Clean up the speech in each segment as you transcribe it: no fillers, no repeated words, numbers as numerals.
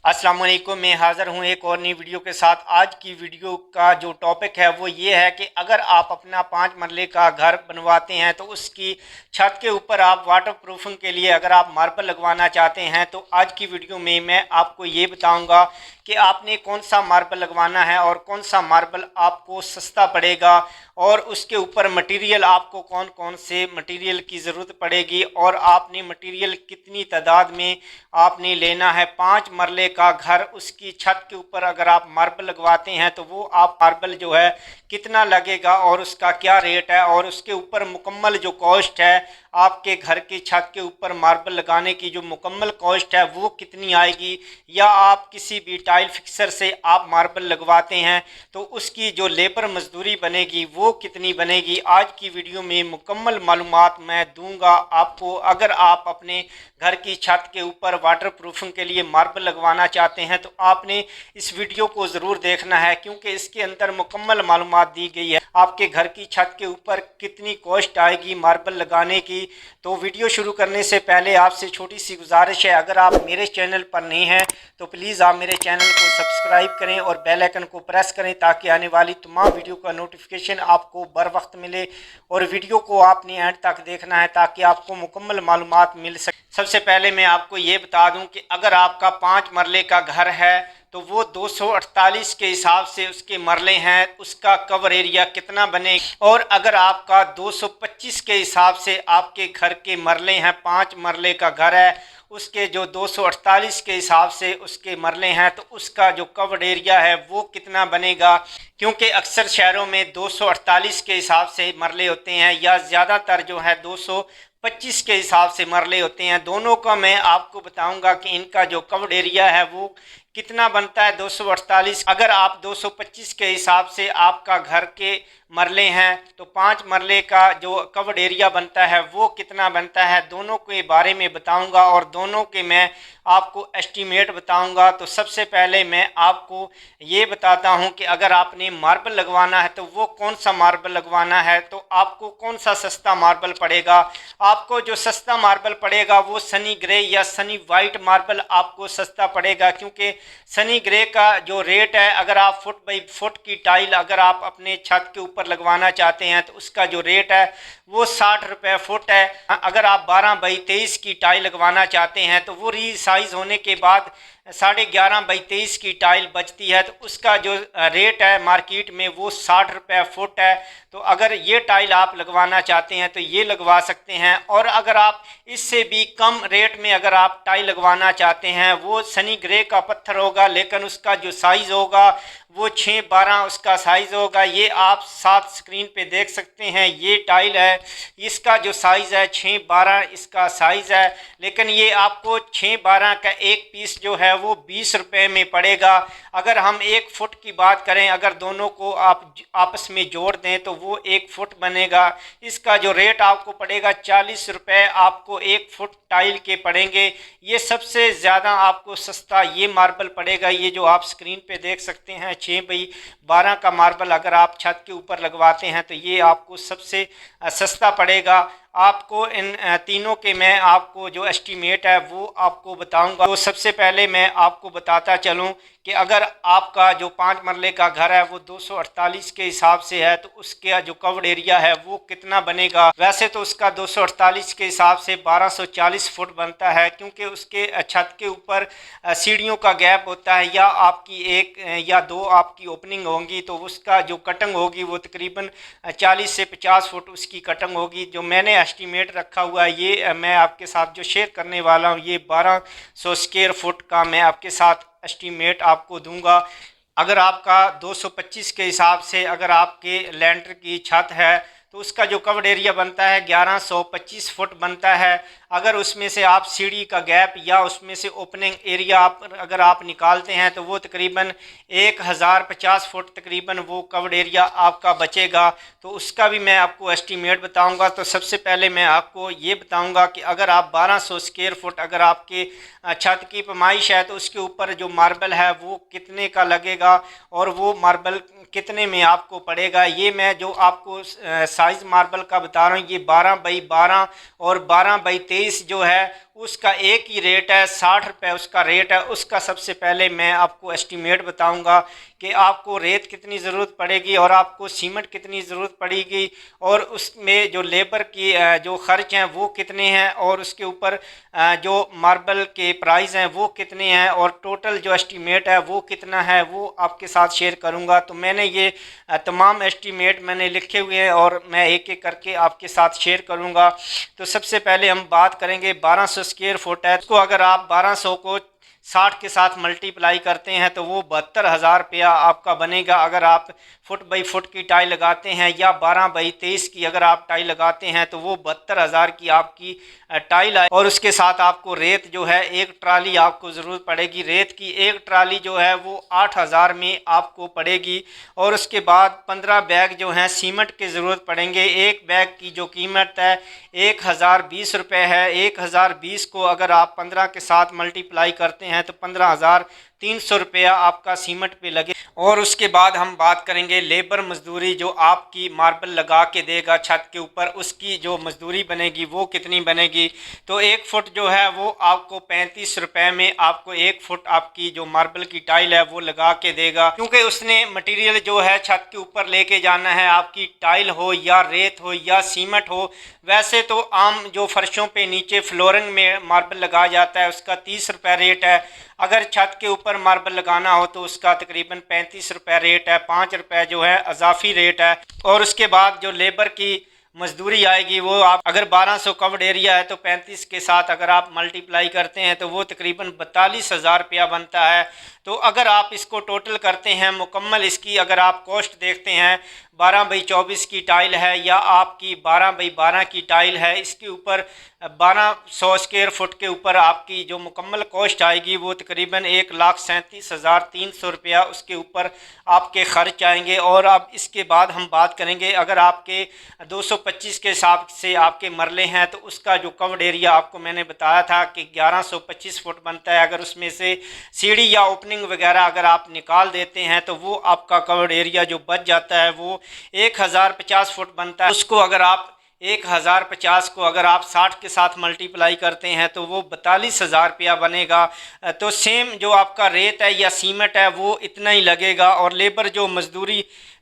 अस्सलाम वालेकुम। मैं हाज़िर हूँ एक और नई वीडियो के साथ। आज की वीडियो का जो टॉपिक है वो ये है कि अगर आप अपना 5 मरले का घर बनवाते हैं तो उसकी छत के ऊपर आप वाटर प्रूफिंग के लिए अगर आप मार्बल लगवाना चाहते हैं तो आज की वीडियो में मैं आपको ये बताऊंगा कि आपने कौन सा मार्बल लगवाना है और कौन सा मार्बल आपको सस्ता पड़ेगा और उसके ऊपर मटेरियल आपको कौन कौन से मटेरियल की ज़रूरत पड़ेगी और आपने मटेरियल कितनी तादाद में आपने लेना है। 5 मरले का घर, उसकी छत के ऊपर अगर आप मार्बल लगवाते हैं तो वो आप मार्बल जो है कितना लगेगा और उसका क्या रेट है और उसके ऊपर मुकम्मल जो कॉस्ट है आपके घर की छत के ऊपर मार्बल लगाने की जो मुकम्मल कॉस्ट है वो कितनी आएगी, या आप किसी भी टाइल फिक्सर से आप मार्बल लगवाते हैं तो उसकी जो लेबर मजदूरी बनेगी वो कितनी बनेगी। आज की वीडियो में मुकम्मल मालूमात मैं दूंगा आपको। अगर आप अपने घर की छत के ऊपर वाटर प्रूफिंग के लिए मार्बल लगवाना चाहते हैं तो आपने इस वीडियो को ज़रूर देखना है, क्योंकि इसके अंदर मुकम्मल मालूमात दी गई है आपके घर की छत के ऊपर कितनी कॉस्ट आएगी मार्बल लगाने की। तो वीडियो शुरू करने से पहले आपसे छोटी सी गुजारिश है, अगर आप मेरे चैनल पर नहीं हैं तो प्लीज़ आप मेरे चैनल को सब्सक्राइब करें और बेल आइकन को प्रेस करें ताकि आने वाली तमाम वीडियो का नोटिफिकेशन आपको बर वक्त मिले। और वीडियो को आपने एंड तक देखना है ताकि आपको मुकम्मल मालूमात मिल सके। सबसे पहले मैं आपको ये बता दूं कि अगर आपका 5 मरले का घर है तो वो 248 के हिसाब से उसके मरले हैं, उसका कवर एरिया कितना बने। और अगर आपका 225 के हिसाब से आपके घर के मरले हैं, 5 मरले का घर है, उसके जो 248 के हिसाब से उसके मरले हैं तो उसका जो कवर एरिया है वो कितना बनेगा। क्योंकि अक्सर शहरों में 248 के हिसाब से मरले होते हैं या ज़्यादातर जो है 225 के हिसाब से मरले होते हैं। दोनों का मैं आपको बताऊंगा कि इनका जो कवर एरिया है वो कितना बनता है। 248 अगर आप 225 के हिसाब से आपका घर के मरले हैं तो 5 मरले का जो कवर्ड एरिया बनता है वो कितना बनता है, दोनों के बारे में बताऊंगा और दोनों के मैं आपको एस्टीमेट बताऊंगा। तो सबसे पहले मैं आपको ये बताता हूं कि अगर आपने मार्बल लगवाना है तो वो कौन सा मार्बल लगवाना है, तो आपको कौन सा सस्ता मार्बल पड़ेगा। आपको जो सस्ता मार्बल पड़ेगा वो सनी ग्रे या सनी वाइट मार्बल आपको सस्ता पड़ेगा, क्योंकि सनी ग्रे का जो रेट है, अगर आप फुट बाई फुट की टाइल अगर आप अपने छत के ऊपर लगवाना चाहते हैं तो उसका जो रेट है वो 60 रुपये फुट है। अगर आप 12x23 की टाइल लगवाना चाहते हैं तो वो री साइज़ होने के बाद 11.5x23 की टाइल बचती है तो उसका जो रेट है मार्केट में वो 60 रुपये फुट है। तो अगर ये टाइल आप लगवाना चाहते हैं तो ये लगवा सकते हैं। और अगर आप इससे भी कम रेट में अगर आप टाइल लगवाना चाहते हैं वो सनी ग्रे का पत्थर होगा, लेकिन उसका जो साइज़ होगा वो 6-12 उसका साइज़ होगा। ये आप साथ स्क्रीन पे देख सकते हैं, ये टाइल है, इसका जो साइज़ है 6-12 इसका साइज़ है, लेकिन ये आपको 6-12 का एक पीस जो है वो 20 रुपये में पड़ेगा। अगर हम 1 फुट की बात करें, अगर दोनों को आप आपस में जोड़ दें तो वो 1 फुट बनेगा। इसका जो रेट आपको पड़ेगा 40 रुपये आपको 1 फुट टाइल के पड़ेंगे। ये सबसे ज़्यादा आपको सस्ता ये मार्बल पड़ेगा, ये जो आप स्क्रीन पे देख सकते हैं 6x12 का मार्बल अगर आप छत के ऊपर लगवाते हैं तो ये आपको सबसे सस्ता पड़ेगा। आपको इन तीनों के मैं आपको जो एस्टीमेट है वो आपको बताऊंगा। तो सबसे पहले मैं आपको बताता चलूं कि अगर आपका जो 5 मरले का घर है वो 248 के हिसाब से है तो उसका जो कवर्ड एरिया है वो कितना बनेगा। वैसे तो उसका 248 के हिसाब से 1240 फुट बनता है, क्योंकि उसके छत के ऊपर सीढ़ियों का गैप होता है, या आपकी 1 या 2 आपकी ओपनिंग होंगी तो उसका जो कटिंग होगी वो तकरीबन 40 से 50 फुट उसकी कटिंग होगी। जो मैंने एस्टीमेट रखा हुआ है ये मैं आपके साथ जो शेयर करने वाला हूँ ये 1200 स्क्वायर फुट का मैं आपके साथ एस्टीमेट आपको दूंगा। अगर आपका 225 के हिसाब से अगर आपके लेंटर की छत है तो उसका जो कवर्ड एरिया बनता है 1125 फुट बनता है। अगर उसमें से आप सीढ़ी का गैप या उसमें से ओपनिंग एरिया अगर आप निकालते हैं तो वो तकरीबन 1050 फुट तकरीबन वो कवर्ड एरिया आपका बचेगा। तो उसका भी मैं आपको एस्टीमेट बताऊंगा। तो सबसे पहले मैं आपको ये बताऊंगा कि अगर आप 1200 स्क्वायर फुट अगर आपके छत की पैमाइश है तो उसके ऊपर जो मार्बल है वो कितने का लगेगा और वो मार्बल कितने में आपको पड़ेगा। ये मैं जो आपको साइज़ मार्बल का बता रहा हूँ ये 12x12 और 12x23 23 जो है उसका एक ही रेट है, 60 रुपये उसका रेट है। उसका सबसे पहले मैं आपको एस्टीमेट बताऊंगा कि आपको रेत कितनी ज़रूरत पड़ेगी और आपको सीमेंट कितनी ज़रूरत पड़ेगी, और उसमें जो लेबर की जो ख़र्च हैं वो कितने हैं, और उसके ऊपर जो मार्बल के प्राइस हैं वो कितने हैं, और टोटल जो एस्टीमेट है वो कितना है वो आपके साथ शेयर करूंगा। तो मैंने ये तमाम एस्टीमेट मैंने लिखे हुए हैं और मैं एक एक करके आपके साथ शेयर करूंगा। तो सबसे पहले हम बात करेंगे 1200 स्क्वायर फुट है, उसको अगर आप 1200 को 60 के साथ मल्टीप्लाई करते हैं तो वो 72,000 रुपया आपका बनेगा। अगर आप फुट बाई फुट की टाई लगाते हैं या 12 बाई 23 की अगर आप टाई लगाते हैं तो वो 72,000 की आपकी टाई आए। और उसके साथ आपको रेत जो है एक ट्राली आपको ज़रूरत पड़ेगी। रेत की एक ट्राली जो है वो 8,000 में आपको पड़ेगी। और उसके बाद 15 बैग जो हैं सीमेंट की ज़रूरत पड़ेंगे। एक बैग की जो कीमत है 1,020 रुपये है। 1,020 को अगर आप 15 के साथ मल्टीप्लाई करते हैं तो 15,300 रुपया आपका सीमेंट पे लगे। और उसके बाद हम बात करेंगे लेबर मजदूरी जो आपकी मार्बल लगा के देगा छत के ऊपर, उसकी जो मजदूरी बनेगी वो कितनी बनेगी। तो 1 फुट जो है वो आपको 35 रुपये में आपको 1 फुट आपकी जो मार्बल की टाइल है वो लगा के देगा, क्योंकि उसने मटेरियल जो है छत के ऊपर लेके जाना है। आपकी टाइल हो या रेत हो या सीमेंट हो, वैसे तो आम जो फर्शों पे नीचे फ्लोरिंग में मार्बल लगाया जाता है उसका 30 रुपये रेट है। अगर छत के ऊपर मार्बल लगाना हो तो उसका तकरीबन 35 रुपये रेट है। 5 रुपये जो है अजाफी रेट है। और उसके बाद जो लेबर की मजदूरी आएगी वो आप अगर 1200 कवर्ड एरिया है तो 35 के साथ अगर आप मल्टीप्लाई करते हैं तो वो तकरीबन 42,000 रुपया बनता है। तो अगर आप इसको टोटल करते हैं मुकम्मल इसकी अगर आप कॉस्ट देखते हैं 12 बाई 24 की टाइल है या आपकी 12 बाई 12 की टाइल है, इसके ऊपर 1200 स्क्वायर फुट के ऊपर आपकी जो मुकम्मल कॉस्ट आएगी वो तकरीबन 1,37,300 रुपया उसके ऊपर आपके ख़र्च आएंगे। और अब इसके बाद हम बात करेंगे अगर आपके 225 के हिसाब से आपके मरले हैं तो उसका जो कवर्ड एरिया आपको मैंने बताया था कि 1125 फुट बनता है। अगर उसमें से सीढ़ी या ओपनिंग वगैरह अगर आप निकाल देते हैं तो वो आपका कवर्ड एरिया जो बच जाता है वो 1,050 फुट बनता है। उसको अगर आप 1,050 को अगर आप 60 के साथ मल्टीप्लाई करते हैं तो वो 42,000 रुपया बनेगा। तो सेम जो आपका रेत है या सीमेंट है वो इतना ही लगेगा। और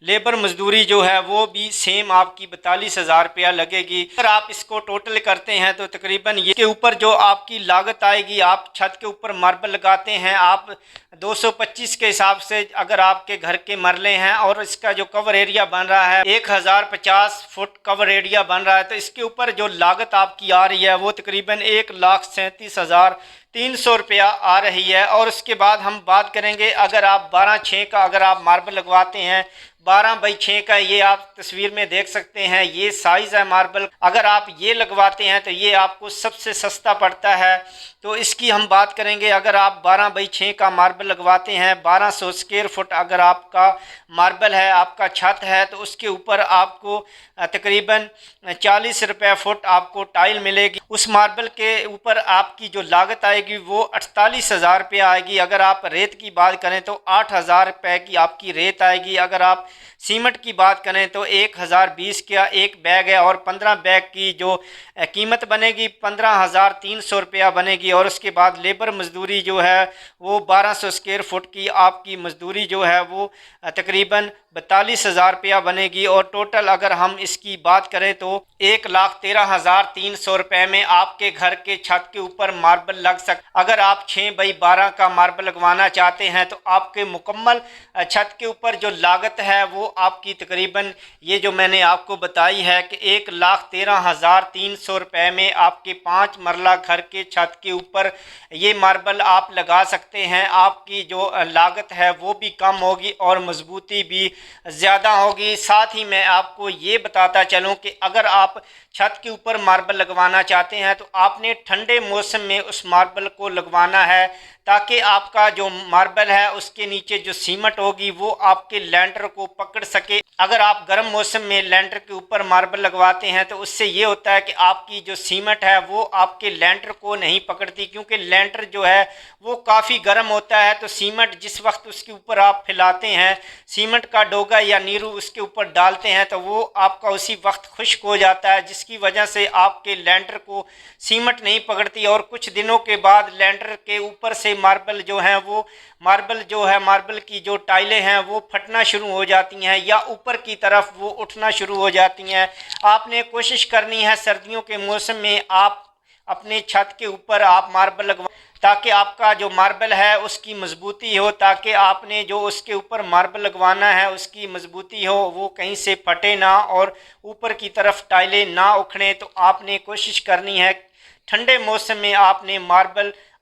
लेबर मजदूरी जो है वो भी सेम आपकी 42,000 रुपया लगेगी। अगर आप इसको टोटल करते हैं तो तकरीबन ये के ऊपर जो आपकी लागत आएगी, आप छत के ऊपर मार्बल लगाते हैं आप 225 के हिसाब से अगर आपके घर के मरले हैं और इसका जो कवर एरिया बन रहा है 1,050 फुट कवर एरिया बन रहा है, तो इसके ऊपर जो लागत आपकी आ रही है वो तकरीबन 1,37,300 रुपया आ रही है। और उसके बाद हम बात करेंगे अगर आप 12/6 का अगर आप मार्बल लगवाते हैं 12/6 का, ये आप तस्वीर में देख सकते हैं ये साइज़ है मार्बल। अगर आप ये लगवाते हैं तो ये आपको सबसे सस्ता पड़ता है। तो इसकी हम बात करेंगे अगर आप 12/6 का मार्बल लगवाते हैं 1200 स्क्वायर फुट अगर आपका मार्बल है आपका छत है तो उसके ऊपर आपको तकरीबन 40 रुपये फुट आपको टाइल मिलेगी। उस मार्बल के ऊपर आपकी जो लागत आएगी वो 48,000 रुपया आएगी। अगर आप रेत की बात करें तो 8,000 रुपये की आपकी रेत आएगी। अगर आप सीमेंट की बात करें तो 1,020 का एक बैग है और 15 बैग की जो कीमत बनेगी 15,300 रुपया बनेगी। और उसके बाद लेबर मजदूरी जो है वो 1200 स्क्वायर फुट की आपकी मजदूरी जो है वो तकरीबन 42,000 रुपया बनेगी। और टोटल अगर हम इसकी बात करें तो 1,13,300 रुपये में आपके घर के छत के ऊपर मार्बल लग सकता। अगर आप 6/12 का मार्बल लगवाना चाहते हैं तो आपके मुकम्मल छत के ऊपर जो लागत है वो आपकी तकरीबन ये जो मैंने आपको बताई है कि 1,13,300 रुपये में आपके 5 मरला घर के छत के ऊपर ये मार्बल आप लगा सकते हैं। आपकी जो लागत है वो भी कम होगी और मजबूती भी ज़्यादा होगी। साथ ही मैं आपको ये बताता चलूँ कि अगर आप छत के ऊपर मार्बल लगवाना चाहते हैं तो आपने ठंडे मौसम में उस मार्बल को लगवाना है ताकि आपका जो मार्बल है उसके नीचे जो सीमेंट होगी वो आपके लैंटर को पकड़ सके। अगर आप गर्म मौसम में लैंटर के ऊपर मार्बल लगवाते हैं तो उससे ये होता है कि आपकी जो सीमेंट है वो आपके लैंटर को नहीं पकड़ती, क्योंकि लैंटर जो है वो काफ़ी गर्म होता है। तो सीमेंट जिस वक्त उसके ऊपर आप फैलाते हैं, सीमेंट का डोगा या नीरू उसके ऊपर डालते हैं, तो वो आपका उसी वक्त खुश्क हो जाता है, जिसकी वजह से आपके लैंटर को सीमेंट नहीं पकड़ती और कुछ दिनों के बाद लैंटर के ऊपर से मार्बल की जो टाइलें हैं वो फटना शुरू हो जाती हैं या ऊपर की तरफ वो उठना शुरू हो जाती हैं। आपने कोशिश करनी है सर्दियों के मौसम में आप अपने छत के ऊपर आप मार्बल लगवा, ताकि आपका जो मार्बल है उसकी मजबूती हो, ताकि आपने जो उसके ऊपर मार्बल लगवाना है उसकी मजबूती हो, वो कहीं से फटे ना और ऊपर की तरफ टाइलें ना उखड़ें। तो आपने कोशिश करनी है ठंडे मौसम में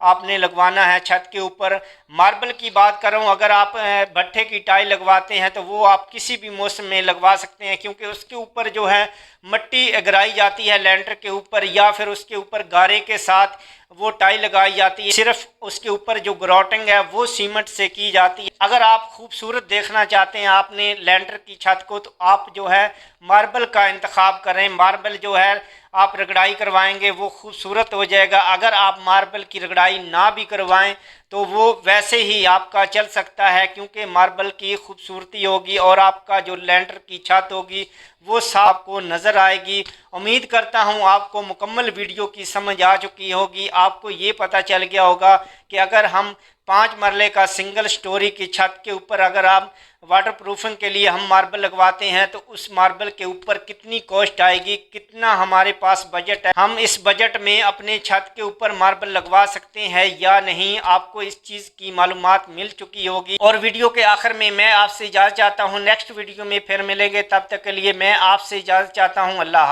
आपने लगवाना है छत के ऊपर। मार्बल की बात करूं, अगर आप भट्ठे की टाइल लगवाते हैं तो वो आप किसी भी मौसम में लगवा सकते हैं, क्योंकि उसके ऊपर जो है मिट्टी गिराई जाती है लैंटर के ऊपर, या फिर उसके ऊपर गारे के साथ वो टाइल लगाई जाती है। सिर्फ उसके ऊपर जो ग्राउटिंग है वो सीमेंट से की जाती है। अगर आप खूबसूरत देखना चाहते हैं आपने लैंटर की छत को, तो आप जो है मार्बल का इंतखाब करें। मार्बल जो है आप रगड़ाई करवाएंगे वो खूबसूरत हो जाएगा। अगर आप मार्बल की रगड़ाई ना भी करवाएं तो वो वैसे ही आपका चल सकता है, क्योंकि मार्बल की खूबसूरती होगी और आपका जो लैंटर की छत होगी वो साफ को नज़र आएगी। उम्मीद करता हूं आपको मुकम्मल वीडियो की समझ आ चुकी होगी। आपको ये पता चल गया होगा कि अगर हम 5 मरले का सिंगल स्टोरी की छत के ऊपर अगर आप वाटर प्रूफिंग के लिए हम मार्बल लगवाते हैं तो उस मार्बल के ऊपर कितनी कॉस्ट आएगी, कितना हमारे पास बजट है, हम इस बजट में अपने छत के ऊपर मार्बल लगवा सकते हैं या नहीं। आपको इस चीज़ की मालूमात मिल चुकी होगी। और वीडियो के आखिर में मैं आपसे इजाज़त चाहता हूँ, नेक्स्ट वीडियो में फिर मिलेंगे, तब तक के लिए मैं आपसे इजाज़त चाहता हूँ। अल्लाह हाफ़िज़।